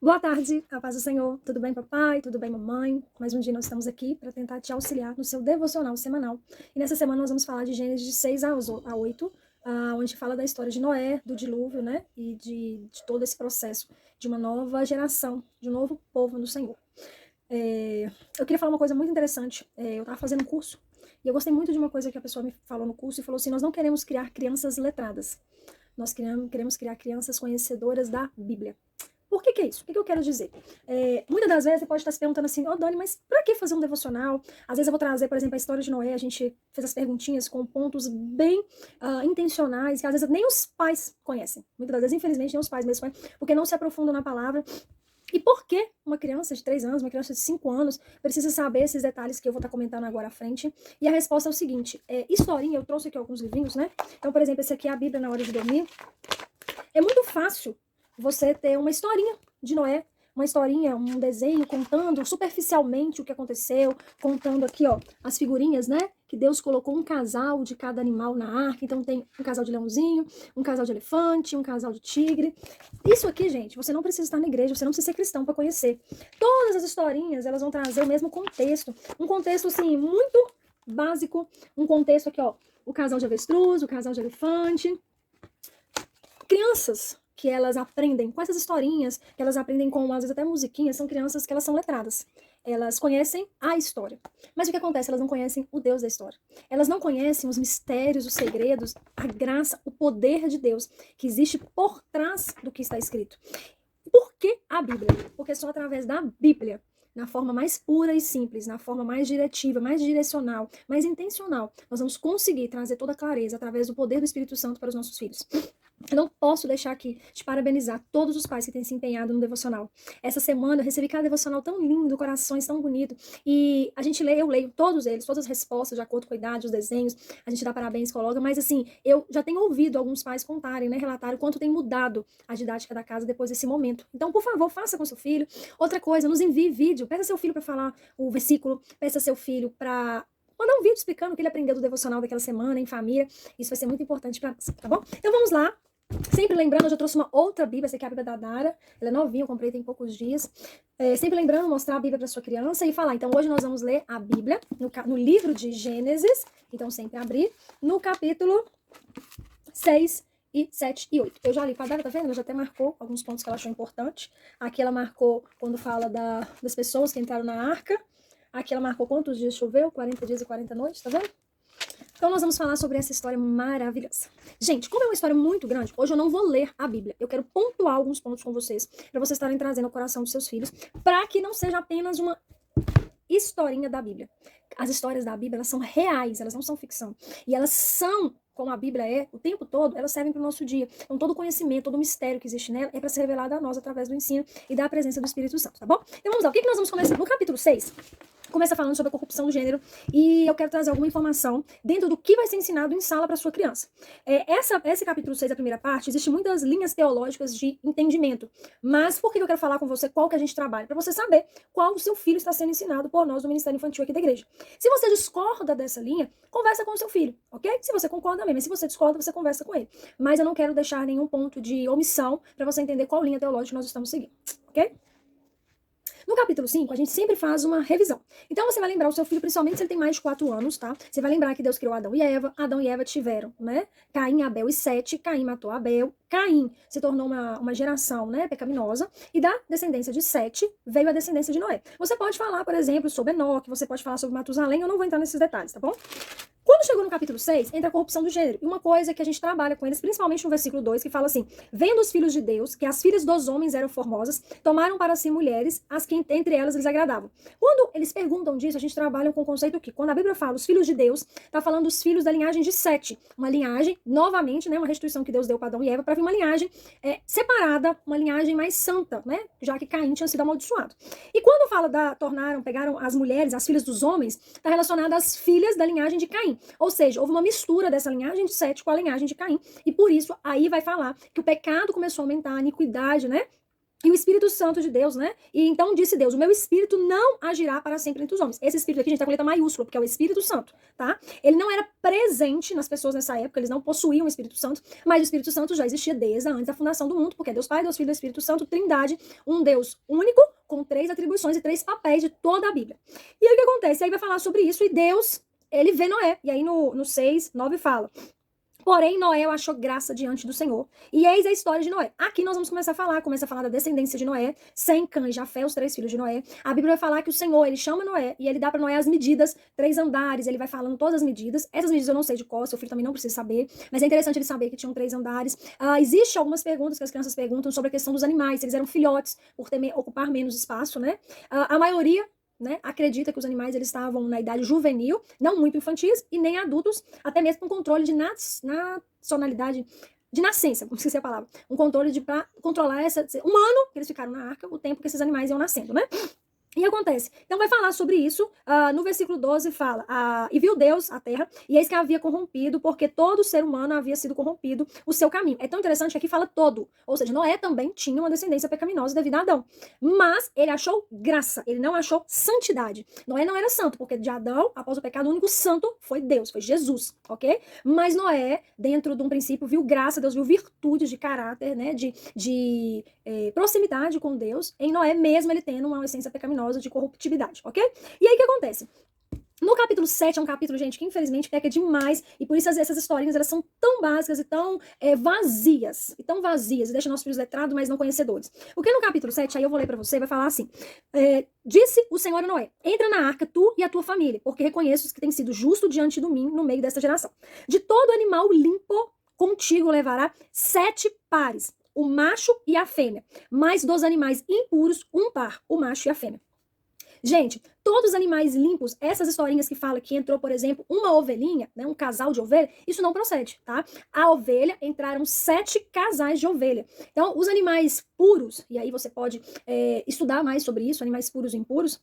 Boa tarde, a paz do Senhor. Tudo bem, papai? Tudo bem, mamãe? Mais um dia nós estamos aqui para tentar te auxiliar no seu devocional semanal. E nessa semana nós vamos falar de Gênesis de 6 a 8, onde fala da história de Noé, do dilúvio, né? E de todo esse processo de uma nova geração, de um novo povo no Senhor. Eu queria falar uma coisa muito interessante. Eu estava fazendo um curso e eu gostei muito de uma coisa que a pessoa me falou no curso e falou assim: nós não queremos criar crianças letradas. Nós queremos criar crianças conhecedoras da Bíblia. Por que é isso? O que eu quero dizer? Muitas das vezes você pode estar se perguntando assim: ô Dani, mas pra que fazer um devocional? Às vezes eu vou trazer, por exemplo, a história de Noé, a gente fez as perguntinhas com pontos bem intencionais, que às vezes nem os pais conhecem. Muitas das vezes, infelizmente, nem os pais mesmo conhecem, porque não se aprofundam na palavra. E por que uma criança de 3 anos, uma criança de 5 anos, precisa saber esses detalhes que eu vou estar comentando agora à frente? E a resposta é o seguinte: historinha, eu trouxe aqui alguns livrinhos, né? Então, por exemplo, esse aqui é a Bíblia na hora de dormir. É muito fácil você ter uma historinha de Noé, uma historinha, um desenho contando superficialmente o que aconteceu, contando aqui, ó, as figurinhas, né? Que Deus colocou um casal de cada animal na arca. Então tem um casal de leãozinho, um casal de elefante, um casal de tigre. Isso aqui, gente, você não precisa estar na igreja, você não precisa ser cristão para conhecer. Todas as historinhas, elas vão trazer o mesmo contexto. Um contexto, assim, muito básico. Um contexto aqui, ó, o casal de avestruz, o casal de elefante. Crianças que elas aprendem com essas historinhas, que elas aprendem com, às vezes, até musiquinhas, são crianças que elas são letradas. Elas conhecem a história. Mas o que acontece? Elas não conhecem o Deus da história. Elas não conhecem os mistérios, os segredos, a graça, o poder de Deus que existe por trás do que está escrito. Por que a Bíblia? Porque só através da Bíblia, na forma mais pura e simples, na forma mais diretiva, mais direcional, mais intencional, nós vamos conseguir trazer toda a clareza através do poder do Espírito Santo para os nossos filhos. Eu não posso deixar aqui de parabenizar todos os pais que têm se empenhado no devocional. Essa semana eu recebi cada devocional tão lindo, corações tão bonito. E a gente lê, eu leio todos eles, todas as respostas de acordo com a idade, os desenhos. A gente dá parabéns, coloca. Mas assim, eu já tenho ouvido alguns pais contarem, né, relatarem o quanto tem mudado a didática da casa depois desse momento. Então, por favor, faça com seu filho. Outra coisa, nos envie vídeo. Peça seu filho para falar o versículo. Peça seu filho para mandar um vídeo explicando o que ele aprendeu do devocional daquela semana, em família. Isso vai ser muito importante para nós, tá bom? Então vamos lá. Sempre lembrando, eu já trouxe uma outra Bíblia, essa aqui é a Bíblia da Dara, ela é novinha, eu comprei tem poucos dias. Sempre lembrando, mostrar a Bíblia para sua criança e falar. Então hoje nós vamos ler a Bíblia no livro de Gênesis, então sempre abrir, no capítulo 6 e 7 e 8. Eu já li com a Dara, tá vendo? Ela já até marcou alguns pontos que ela achou importante. Aqui ela marcou quando fala das pessoas que entraram na arca. Aqui ela marcou quantos dias choveu, 40 dias e 40 noites, tá vendo? Então nós vamos falar sobre essa história maravilhosa. Gente, como é uma história muito grande, hoje eu não vou ler a Bíblia. Eu quero pontuar alguns pontos com vocês, para vocês estarem trazendo ao coração dos seus filhos, para que não seja apenas uma historinha da Bíblia. As histórias da Bíblia, elas são reais, elas não são ficção. E elas são, como a Bíblia é, o tempo todo, elas servem para o nosso dia. Então todo o conhecimento, todo o mistério que existe nela é para ser revelado a nós através do ensino e da presença do Espírito Santo, tá bom? Então vamos lá, o que nós vamos começar? No capítulo 6, começa falando sobre a corrupção do gênero e eu quero trazer alguma informação dentro do que vai ser ensinado em sala para sua criança. Esse capítulo 6, a primeira parte, existem muitas linhas teológicas de entendimento, mas por que eu quero falar com você qual que a gente trabalha? Para você saber qual o seu filho está sendo ensinado por nós do Ministério Infantil aqui da igreja. Se você discorda dessa linha, conversa com o seu filho, ok? Se você concorda mesmo, mas se você discorda, você conversa com ele. Mas eu não quero deixar nenhum ponto de omissão para você entender qual linha teológica nós estamos seguindo, ok? No capítulo 5, a gente sempre faz uma revisão. Então você vai lembrar o seu filho, principalmente se ele tem mais de 4 anos, tá? Você vai lembrar que Deus criou Adão e Eva tiveram, né? Caim, Abel e Sete. Caim matou Abel. Caim se tornou uma geração, né, pecaminosa. E da descendência de Sete veio a descendência de Noé. Você pode falar, por exemplo, sobre Enoque, você pode falar sobre Matusalém, eu não vou entrar nesses detalhes, tá bom? Quando chegou no capítulo 6, entra a corrupção do gênero. E uma coisa que a gente trabalha com eles, principalmente no versículo 2, que fala assim: vendo os filhos de Deus, que as filhas dos homens eram formosas, tomaram para si mulheres, as que entre elas lhes agradavam. Quando eles perguntam disso, a gente trabalha com o conceito que, quando a Bíblia fala os filhos de Deus, está falando dos filhos da linhagem de Sete. Uma linhagem, novamente, né, uma restituição que Deus deu para Adão e Eva, para vir uma linhagem separada, uma linhagem mais santa, né, já que Caim tinha sido amaldiçoado. E quando fala pegaram as mulheres, as filhas dos homens, está relacionado às filhas da linhagem de Caim. Ou seja, houve uma mistura dessa linhagem de Sete com a linhagem de Caim. E por isso, aí vai falar que o pecado começou a aumentar, a iniquidade, né? E o Espírito Santo de Deus, né? E então disse Deus, o meu Espírito não agirá para sempre entre os homens. Esse Espírito aqui, a gente tá com letra maiúscula, porque é o Espírito Santo, tá? Ele não era presente nas pessoas nessa época, eles não possuíam o Espírito Santo, mas o Espírito Santo já existia desde antes da fundação do mundo, porque é Deus Pai, Deus Filho e Deus Espírito Santo, Trindade, um Deus único, com 3 atribuições e 3 papéis de toda a Bíblia. E aí o que acontece? Aí vai falar sobre isso, e Deus, ele vê Noé. E aí no 6, 9 fala... Porém, Noé achou graça diante do Senhor. E eis a história de Noé. Aqui nós vamos começar a falar, começa a falar da descendência de Noé, Sem, Cã e Jafé, os 3 filhos de Noé. A Bíblia vai falar que o Senhor, ele chama Noé e ele dá para Noé as medidas, 3 andares, ele vai falando todas as medidas. Essas medidas eu não sei de qual, seu filho também não precisa saber, mas é interessante ele saber que tinham 3 andares. Existem algumas perguntas que as crianças perguntam sobre a questão dos animais, se eles eram filhotes, por ocupar menos espaço, né? A maioria, né, acredita que os animais eles estavam na idade juvenil, não muito infantis e nem adultos, até mesmo com controle de nacionalidade, de nascença, como esqueci a palavra, um controle para controlar essa humano, que eles ficaram na arca o tempo que esses animais iam nascendo, né? E acontece. Então vai falar sobre isso. No versículo 12 fala, e viu Deus a terra, e eis que havia corrompido, porque todo ser humano havia sido corrompido o seu caminho. É tão interessante que aqui fala todo. Ou seja, Noé também tinha uma descendência pecaminosa devido a Adão. Mas ele achou graça, ele não achou santidade. Noé não era santo, porque de Adão, após o pecado, o único santo foi Deus, foi Jesus, ok? Mas Noé, dentro de um princípio, viu graça, Deus viu virtudes de caráter, né, de proximidade com Deus. Em Noé mesmo ele tendo uma essência pecaminosa de corruptibilidade, ok? E aí o que acontece? No capítulo 7 é um capítulo, gente, que infelizmente peca demais, e por isso essas historinhas elas são tão básicas e tão vazias, e deixam nossos filhos letrados, mas não conhecedores. Porque no capítulo 7, aí eu vou ler pra você, vai falar assim, disse o Senhor a Noé, entra na arca tu e a tua família, porque reconheço que tem sido justo diante de mim no meio desta geração. De todo animal limpo contigo levará 7 pares, o macho e a fêmea, mas dos animais impuros, um par, o macho e a fêmea. Gente, todos os animais limpos, essas historinhas que fala que entrou, por exemplo, uma ovelhinha, né, um casal de ovelha, isso não procede, tá? A ovelha, entraram 7 casais de ovelha. Então, os animais puros, e aí você pode estudar mais sobre isso, animais puros e impuros,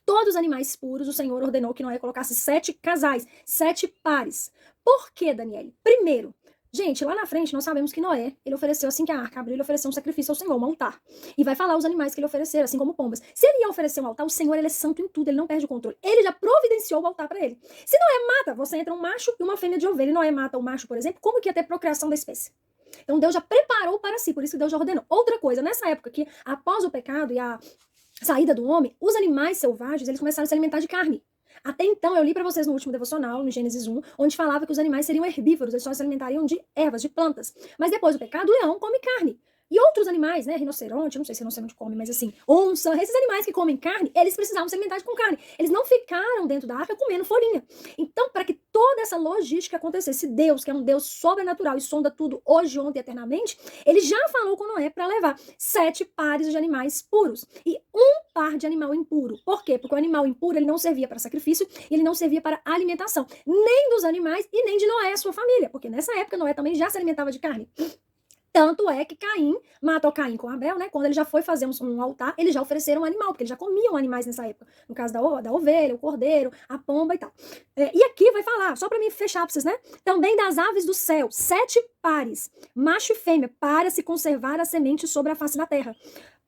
todos os animais puros, o Senhor ordenou que Noé colocasse 7 casais, 7 pares. Por quê, Daniele? Primeiro, gente, lá na frente nós sabemos que Noé, ele ofereceu, assim que a arca abriu, ele ofereceu um sacrifício ao Senhor, um altar. E vai falar os animais que ele ofereceu, assim como pombas. Se ele ia oferecer um altar, o Senhor, ele é santo em tudo, ele não perde o controle. Ele já providenciou o altar para ele. Se Noé mata, você entra um macho e uma fêmea de ovelha, e Noé mata o macho, por exemplo, como que ia ter procriação da espécie? Então Deus já preparou para si, por isso que Deus já ordenou. Outra coisa, nessa época que, após o pecado e a saída do homem, os animais selvagens, eles começaram a se alimentar de carne. Até então, eu li para vocês no último devocional, no Gênesis 1, onde falava que os animais seriam herbívoros, eles só se alimentariam de ervas, de plantas. Mas depois do pecado, o leão come carne. E outros animais, né, rinoceronte, não sei se rinoceronte come, mas assim, onça, esses animais que comem carne, eles precisavam se alimentar com carne. Eles não ficaram dentro da arca comendo folhinha. Então, para que toda essa logística acontecesse, Deus, que é um Deus sobrenatural e sonda tudo hoje, ontem e eternamente, ele já falou com Noé para levar 7 pares de animais puros e um par de animal impuro. Por quê? Porque o animal impuro, ele não servia para sacrifício, ele não servia para alimentação, nem dos animais e nem de Noé e a sua família, porque nessa época Noé também já se alimentava de carne. Tanto é que Caim matou Caim com Abel, né? Quando ele já foi fazer um altar, eles já ofereceram um animal, porque eles já comiam animais nessa época. No caso da ovelha, o cordeiro, a pomba e tal. E aqui vai falar, só para me fechar pra vocês, né? Também das aves do céu, 7 pares, macho e fêmea, para se conservar a semente sobre a face da terra.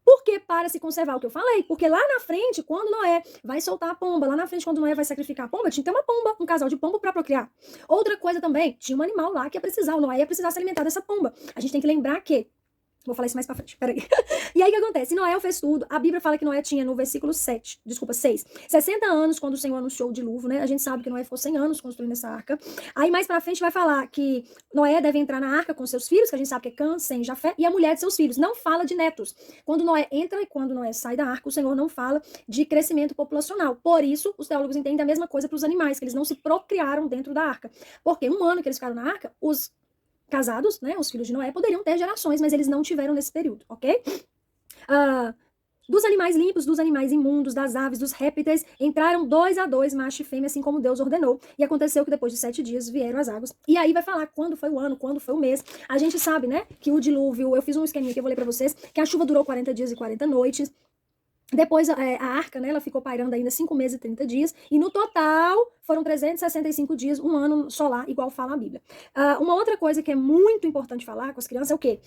Por que para se conservar? O que eu falei? Porque lá na frente, quando Noé vai soltar a pomba, lá na frente, quando Noé vai sacrificar a pomba, tinha que ter uma pomba, um casal de pombo para procriar. Outra coisa também, tinha um animal lá que ia precisar, o Noé ia precisar se alimentar dessa pomba. A gente tem que lembrar que vou falar isso mais pra frente, peraí. E aí o que acontece? Noé fez tudo. A Bíblia fala que Noé tinha no versículo 6, 60 anos quando o Senhor anunciou o dilúvio, né? A gente sabe que Noé ficou 100 anos construindo essa arca. Aí mais pra frente vai falar que Noé deve entrar na arca com seus filhos, que a gente sabe que é Cã, Sem, Jafé, e a mulher de seus filhos. Não fala de netos. Quando Noé entra e quando Noé sai da arca, o Senhor não fala de crescimento populacional. Por isso, os teólogos entendem a mesma coisa para os animais, que eles não se procriaram dentro da arca. Porque um ano que eles ficaram na arca, os casados, né, os filhos de Noé, poderiam ter gerações, mas eles não tiveram nesse período, ok? Dos animais limpos, dos animais imundos, das aves, dos répteis, entraram 2 a 2, macho e fêmea, assim como Deus ordenou. E aconteceu que depois de 7 dias vieram as águas. E aí vai falar quando foi o ano, quando foi o mês. A gente sabe, né, que o dilúvio, eu fiz um esqueminha que eu vou ler pra vocês, que a chuva durou 40 dias e 40 noites. Depois a arca, né, ela ficou pairando ainda 5 meses e 30 dias, e no total foram 365 dias, um ano solar, igual fala a Bíblia. Uma outra coisa que é muito importante falar com as crianças é o quê?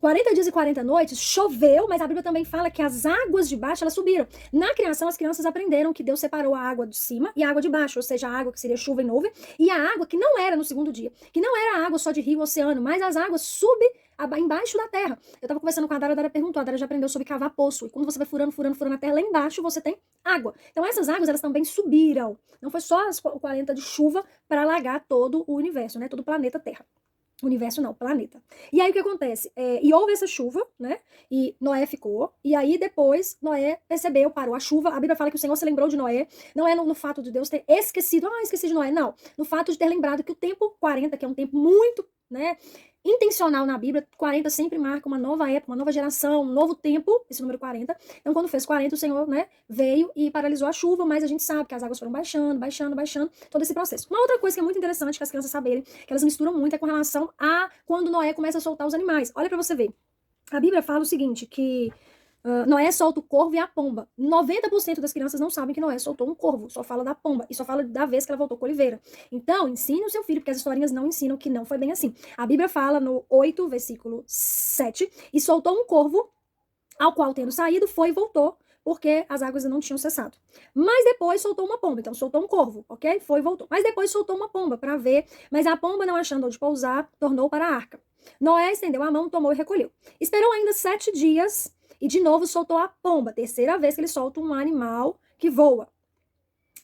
40 dias e 40 noites, choveu, mas a Bíblia também fala que as águas de baixo, elas subiram. Na criação, as crianças aprenderam que Deus separou a água de cima e a água de baixo, ou seja, a água que seria chuva e nuvem, e a água que não era no segundo dia, que não era água só de rio, oceano, mas as águas embaixo da terra. Eu tava conversando com a Dara perguntou, a Dara já aprendeu sobre cavar poço, e quando você vai furando a terra, lá embaixo você tem água. Então essas águas, elas também subiram. Não foi só as 40 de chuva para alagar todo o universo, né, todo o planeta Terra. Universo não, planeta. E aí o que acontece? E houve essa chuva, né? E Noé ficou. E aí depois Noé percebeu, parou a chuva. A Bíblia fala que o Senhor se lembrou de Noé. Não é no fato de Deus ter esquecido, esqueci de Noé. Não. No fato de ter lembrado que o tempo 40, que é um tempo muito, né, intencional na Bíblia, 40 sempre marca uma nova época, uma nova geração, um novo tempo, esse número 40. Então, quando fez 40, o Senhor, né, veio e paralisou a chuva, mas a gente sabe que as águas foram baixando, todo esse processo. Uma outra coisa que é muito interessante que as crianças saberem, que elas misturam muito, é com relação a quando Noé começa a soltar os animais. Olha pra você ver. A Bíblia fala o seguinte, que Noé solta o corvo e a pomba. 90% das crianças não sabem que Noé soltou um corvo, só fala da pomba, e só fala da vez que ela voltou com a oliveira. Então, ensine o seu filho, porque as historinhas não ensinam que não foi bem assim. A Bíblia fala no 8, versículo 7, e soltou um corvo, ao qual, tendo saído, foi e voltou, porque as águas não tinham cessado. Mas depois soltou uma pomba, então soltou um corvo, ok? Foi e voltou. Mas depois soltou uma pomba para ver, mas a pomba, não achando onde pousar, tornou para a arca. Noé estendeu a mão, tomou e recolheu. Esperou ainda 7 dias e de novo soltou a pomba. Terceira vez que ele solta um animal que voa.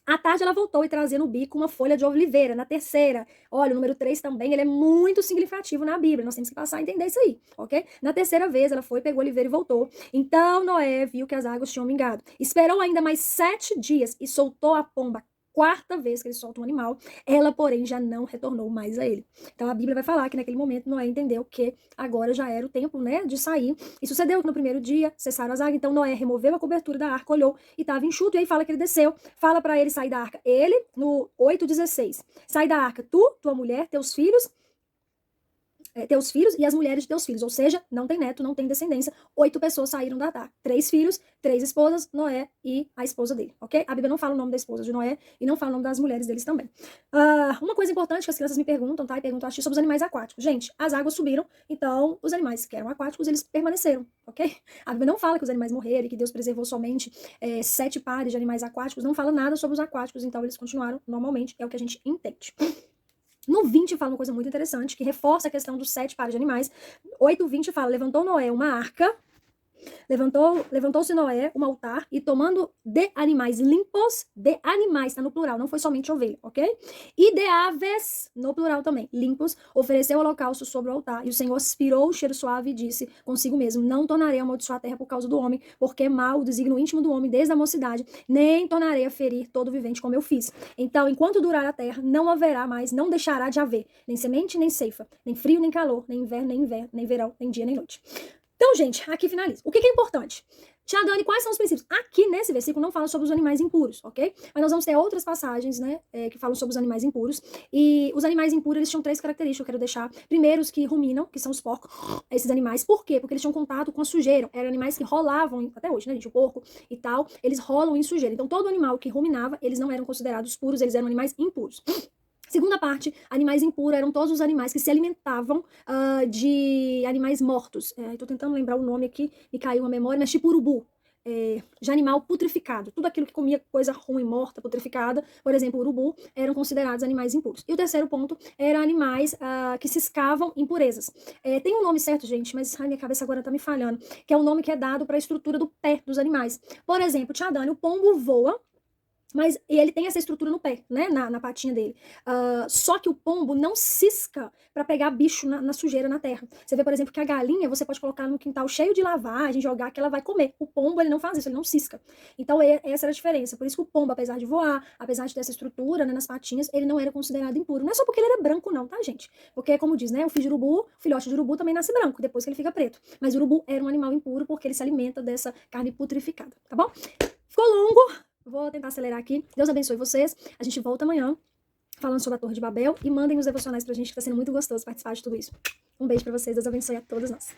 À tarde ela voltou e trazia no bico uma folha de oliveira. Na terceira, olha, o número 3 também, ele é muito significativo na Bíblia. Nós temos que passar a entender isso aí, ok? Na terceira vez ela foi, pegou a oliveira e voltou. Então Noé viu que as águas tinham mingado. Esperou ainda mais 7 dias e soltou a pomba. Quarta vez que ele solta um animal, ela, porém, já não retornou mais a ele. Então a Bíblia vai falar que naquele momento Noé entendeu que agora já era o tempo, né, de sair. E sucedeu que no primeiro dia cessaram as águas, então Noé removeu a cobertura da arca, olhou e estava enxuto, e aí fala que ele desceu, fala para ele sair da arca. Ele, no 8:16, sai da arca, tu, tua mulher, teus filhos e as mulheres de teus filhos, ou seja, não tem neto, não tem descendência. 8 pessoas saíram da arca, 3 filhos, 3 esposas, Noé e a esposa dele, ok? A Bíblia não fala o nome da esposa de Noé e não fala o nome das mulheres deles também. Uma coisa importante que as crianças me perguntam, tá? E perguntam sobre os animais aquáticos. Gente, as águas subiram, então os animais que eram aquáticos, eles permaneceram, ok? A Bíblia não fala que os animais morreram e que Deus preservou somente 7 pares de animais aquáticos, não fala nada sobre os aquáticos, então eles continuaram normalmente, é o que a gente entende. No 20 fala uma coisa muito interessante, que reforça a questão dos 7 pares de animais. 8:20 fala, levantou Noé uma arca, levantou-se Noé um altar e tomando de animais limpos, de animais, tá no plural, não foi somente ovelha, ok? E de aves, no plural também, limpos, ofereceu holocausto sobre o altar. E o Senhor aspirou o cheiro suave e disse consigo mesmo, não tornarei a amaldiçoar a terra por causa do homem, porque é mal o desígnio íntimo do homem desde a mocidade, nem tornarei a ferir todo vivente como eu fiz. Então, enquanto durar a terra, não haverá mais, não deixará de haver, nem semente, nem ceifa, nem frio, nem calor, nem inverno, nem verão, nem dia, nem noite. Então, gente, aqui finaliza. O que é importante? Tia Dani, quais são os princípios? Aqui nesse versículo não fala sobre os animais impuros, ok? Mas nós vamos ter outras passagens, né, que falam sobre os animais impuros. E os animais impuros, eles tinham 3 características que eu quero deixar. Primeiro, os que ruminam, que são os porcos, esses animais. Por quê? Porque eles tinham contato com a sujeira. Eram animais que rolavam, até hoje, né, gente? O porco e tal, eles rolam em sujeira. Então, todo animal que ruminava, eles não eram considerados puros, eles eram animais impuros. Segunda parte, animais impuros eram todos os animais que se alimentavam de animais mortos. Estou tentando lembrar o nome aqui, me caiu a memória, mas tipo urubu. De animal putrificado. Tudo aquilo que comia coisa ruim, morta, putrificada, por exemplo, urubu, eram considerados animais impuros. E o terceiro ponto era animais que ciscavam impurezas. Tem um nome certo, gente, mas minha cabeça agora tá me falhando, que é um nome que é dado para a estrutura do pé dos animais. Por exemplo, Tia Dani, o pombo voa, mas ele tem essa estrutura no pé, né? Na patinha dele. Só que o pombo não cisca para pegar bicho na sujeira na terra. Você vê, por exemplo, que a galinha você pode colocar no quintal cheio de lavagem, jogar que ela vai comer. O pombo, ele não faz isso, ele não cisca. Então, essa era a diferença. Por isso que o pombo, apesar de voar, apesar de ter essa estrutura, né, nas patinhas, ele não era considerado impuro. Não é só porque ele era branco, não, tá, gente? Porque, como diz, né? O filhote de urubu também nasce branco, depois que ele fica preto. Mas o urubu era um animal impuro porque ele se alimenta dessa carne putrificada, tá bom? Ficou longo. Vou tentar acelerar aqui. Deus abençoe vocês. A gente volta amanhã falando sobre a Torre de Babel. E mandem os devocionais pra gente, que tá sendo muito gostoso participar de tudo isso. Um beijo pra vocês. Deus abençoe a todos nós.